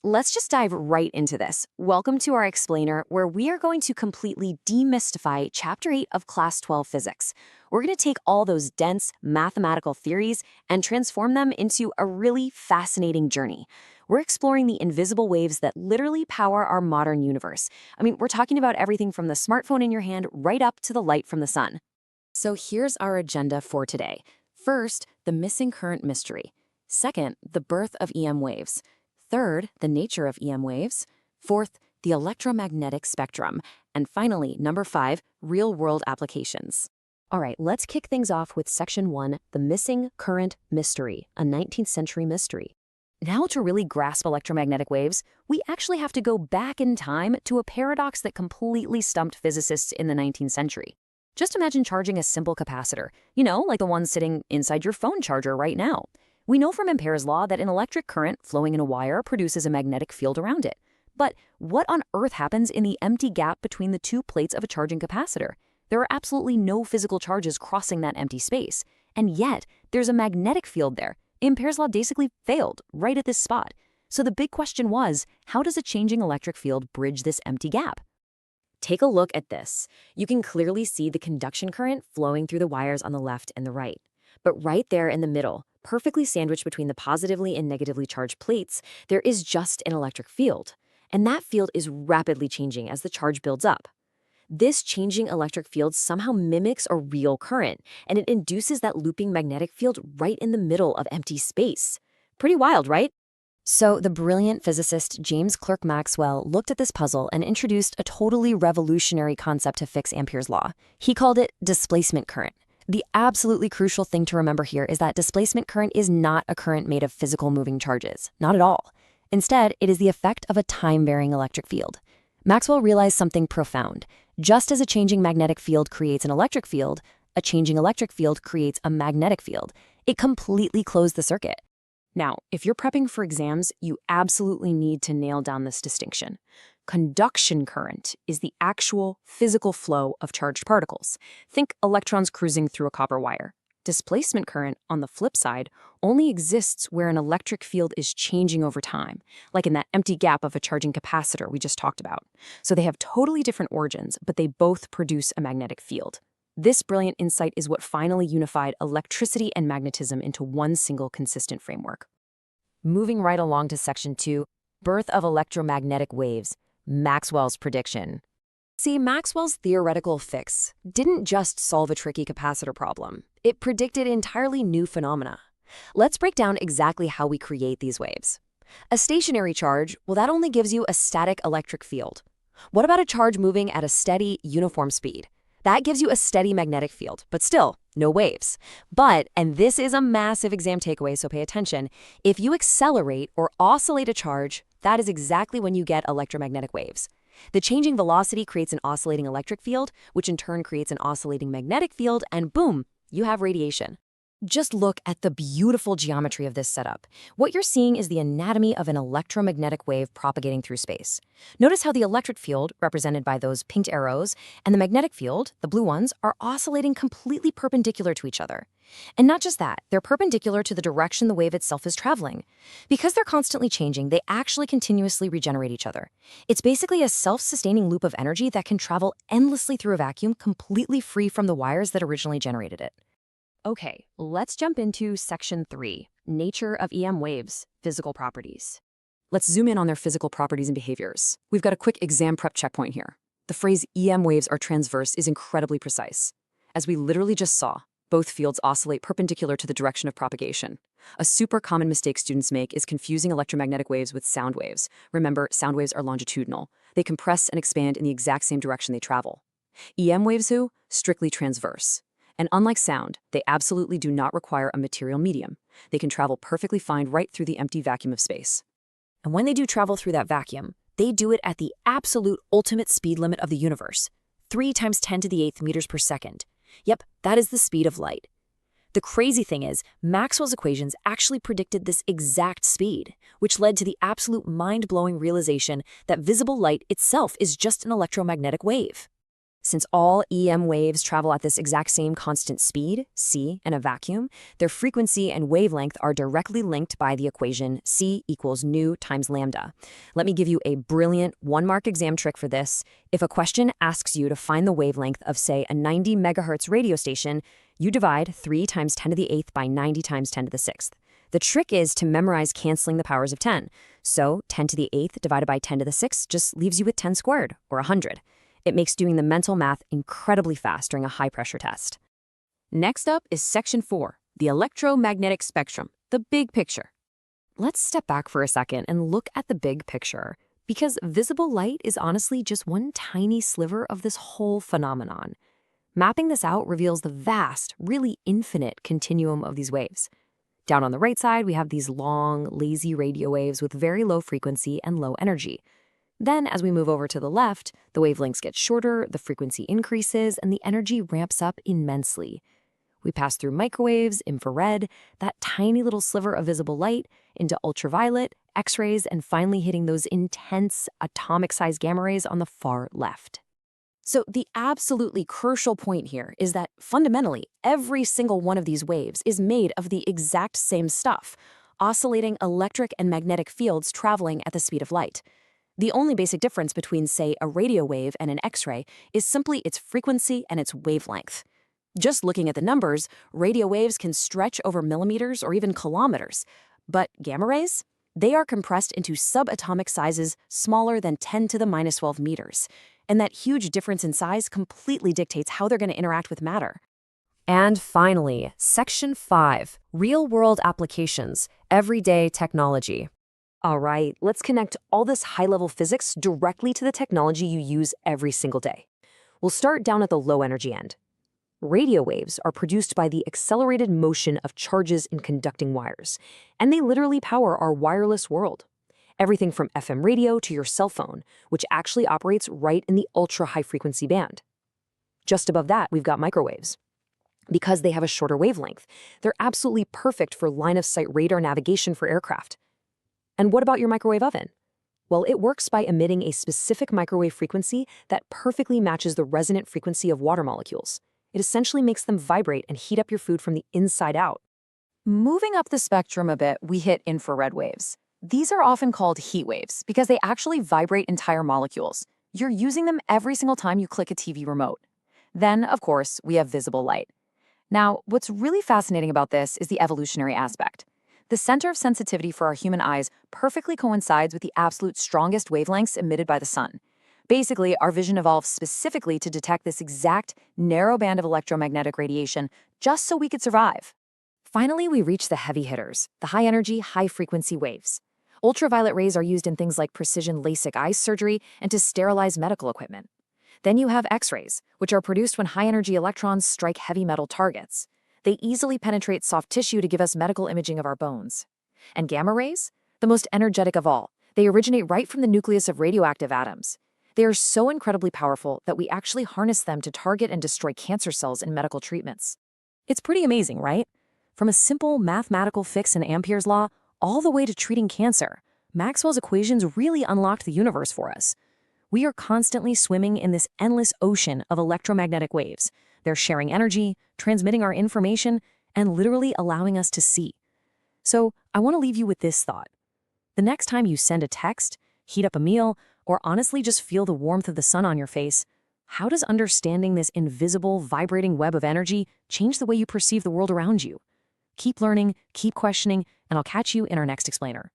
Let's just dive right into this. Welcome to our explainer, where we are going to completely demystify Chapter 8 of Class 12 Physics. We're going to take all those dense mathematical theories and transform them into a really fascinating journey. We're exploring the invisible waves that literally power our modern universe. We're talking about everything from the smartphone in your hand right up to the light from the sun. So here's our agenda for today. First, the missing current mystery. Second, the birth of EM waves. Third, the nature of EM waves. Fourth, the electromagnetic spectrum. And finally, number 5, real-world applications. All right, let's kick things off with Section 1, the missing current mystery, a 19th century mystery. Now, to really grasp electromagnetic waves, we actually have to go back in time to a paradox that completely stumped physicists in the 19th century. Just imagine charging a simple capacitor, like the one sitting inside your phone charger right now. We know from Ampere's law that an electric current flowing in a wire produces a magnetic field around it. But what on earth happens in the empty gap between the two plates of a charging capacitor? There are absolutely no physical charges crossing that empty space. And yet, there's a magnetic field there. Ampere's law basically failed right at this spot. So the big question was, how does a changing electric field bridge this empty gap? Take a look at this. You can clearly see the conduction current flowing through the wires on the left and the right. But right there in the middle, perfectly sandwiched between the positively and negatively charged plates, there is just an electric field. And that field is rapidly changing as the charge builds up. This changing electric field somehow mimics a real current, and it induces that looping magnetic field right in the middle of empty space. Pretty wild, right? So the brilliant physicist James Clerk Maxwell looked at this puzzle and introduced a totally revolutionary concept to fix Ampere's law. He called it displacement current. The absolutely crucial thing to remember here is that displacement current is not a current made of physical moving charges. Not at all. Instead, it is the effect of a time-varying electric field. Maxwell realized something profound. Just as a changing magnetic field creates an electric field, a changing electric field creates a magnetic field. It completely closed the circuit. Now, if you're prepping for exams, you absolutely need to nail down this distinction. Conduction current is the actual physical flow of charged particles. Think electrons cruising through a copper wire. Displacement current, on the flip side, only exists where an electric field is changing over time, like in that empty gap of a charging capacitor we just talked about. So they have totally different origins, but they both produce a magnetic field. This brilliant insight is what finally unified electricity and magnetism into one single consistent framework. Moving right along to Section 2, birth of electromagnetic waves, Maxwell's prediction. See, Maxwell's theoretical fix didn't just solve a tricky capacitor problem. It predicted entirely new phenomena. Let's break down exactly how we create these waves. A stationary charge, well, that only gives you a static electric field. What about a charge moving at a steady, uniform speed? That gives you a steady magnetic field, but still, no waves. But, and this is a massive exam takeaway, so pay attention, if you accelerate or oscillate a charge, that is exactly when you get electromagnetic waves. The changing velocity creates an oscillating electric field, which in turn creates an oscillating magnetic field, and boom, you have radiation. Just look at the beautiful geometry of this setup. What you're seeing is the anatomy of an electromagnetic wave propagating through space. Notice how the electric field, represented by those pinked arrows, and the magnetic field, the blue ones, are oscillating completely perpendicular to each other. And not just that, they're perpendicular to the direction the wave itself is traveling. Because they're constantly changing, they actually continuously regenerate each other. It's basically a self-sustaining loop of energy that can travel endlessly through a vacuum, completely free from the wires that originally generated it. Okay, let's jump into Section 3, Nature of EM Waves, Physical Properties. Let's zoom in on their physical properties and behaviors. We've got a quick exam prep checkpoint here. The phrase EM waves are transverse is incredibly precise. As we literally just saw, both fields oscillate perpendicular to the direction of propagation. A super common mistake students make is confusing electromagnetic waves with sound waves. Remember, sound waves are longitudinal. They compress and expand in the exact same direction they travel. EM waves, strictly transverse. And unlike sound, they absolutely do not require a material medium. They can travel perfectly fine right through the empty vacuum of space. And when they do travel through that vacuum, they do it at the absolute ultimate speed limit of the universe, 3 × 10⁸ meters per second. Yep, that is the speed of light. The crazy thing is, Maxwell's equations actually predicted this exact speed, which led to the absolute mind-blowing realization that visible light itself is just an electromagnetic wave. Since all EM waves travel at this exact same constant speed, c, in a vacuum, their frequency and wavelength are directly linked by the equation c equals nu times lambda. Let me give you a brilliant one-mark exam trick for this. If a question asks you to find the wavelength of, say, a 90 megahertz radio station, you divide 3 times 10 to the 8th by 90 times 10 to the 6th. The trick is to memorize canceling the powers of 10. So 10 to the 8th divided by 10 to the 6th just leaves you with 10 squared, or 100. It makes doing the mental math incredibly fast during a high-pressure test. Next up is Section 4, the electromagnetic spectrum, the big picture. Let's step back for a second and look at the big picture, because visible light is honestly just one tiny sliver of this whole phenomenon. Mapping this out reveals the vast, really infinite continuum of these waves. Down on the right side, we have these long, lazy radio waves with very low frequency and low energy. Then, as we move over to the left, the wavelengths get shorter, the frequency increases, and the energy ramps up immensely. We pass through microwaves, infrared, that tiny little sliver of visible light, into ultraviolet, X-rays, and finally hitting those intense atomic-sized gamma rays on the far left. So the absolutely crucial point here is that fundamentally, every single one of these waves is made of the exact same stuff, oscillating electric and magnetic fields traveling at the speed of light. The only basic difference between, say, a radio wave and an X-ray is simply its frequency and its wavelength. Just looking at the numbers, radio waves can stretch over millimeters or even kilometers. But gamma rays? They are compressed into subatomic sizes smaller than 10 to the minus 12 meters. And that huge difference in size completely dictates how they're going to interact with matter. And finally, Section 5, Real-World Applications, Everyday Technology. All right, let's connect all this high-level physics directly to the technology you use every single day. We'll start down at the low-energy end. Radio waves are produced by the accelerated motion of charges in conducting wires, and they literally power our wireless world. Everything from FM radio to your cell phone, which actually operates right in the ultra-high-frequency band. Just above that, we've got microwaves. Because they have a shorter wavelength, they're absolutely perfect for line-of-sight radar navigation for aircraft. And what about your microwave oven? Well, it works by emitting a specific microwave frequency that perfectly matches the resonant frequency of water molecules. It essentially makes them vibrate and heat up your food from the inside out. Moving up the spectrum a bit, we hit infrared waves. These are often called heat waves because they actually vibrate entire molecules. You're using them every single time you click a TV remote. Then, of course, we have visible light. Now, what's really fascinating about this is the evolutionary aspect. The center of sensitivity for our human eyes perfectly coincides with the absolute strongest wavelengths emitted by the sun. Basically, our vision evolved specifically to detect this exact narrow band of electromagnetic radiation just so we could survive. Finally, we reach the heavy hitters, the high-energy, high-frequency waves. Ultraviolet rays are used in things like precision LASIK eye surgery and to sterilize medical equipment. Then you have X-rays, which are produced when high-energy electrons strike heavy metal targets. They easily penetrate soft tissue to give us medical imaging of our bones. And gamma rays? The most energetic of all. They originate right from the nucleus of radioactive atoms. They are so incredibly powerful that we actually harness them to target and destroy cancer cells in medical treatments. It's pretty amazing, right? From a simple mathematical fix in Ampere's law all the way to treating cancer, Maxwell's equations really unlocked the universe for us. We are constantly swimming in this endless ocean of electromagnetic waves. They're sharing energy, transmitting our information, and literally allowing us to see. So I want to leave you with this thought. The next time you send a text, heat up a meal, or honestly just feel the warmth of the sun on your face, how does understanding this invisible, vibrating web of energy change the way you perceive the world around you? Keep learning, keep questioning, and I'll catch you in our next explainer.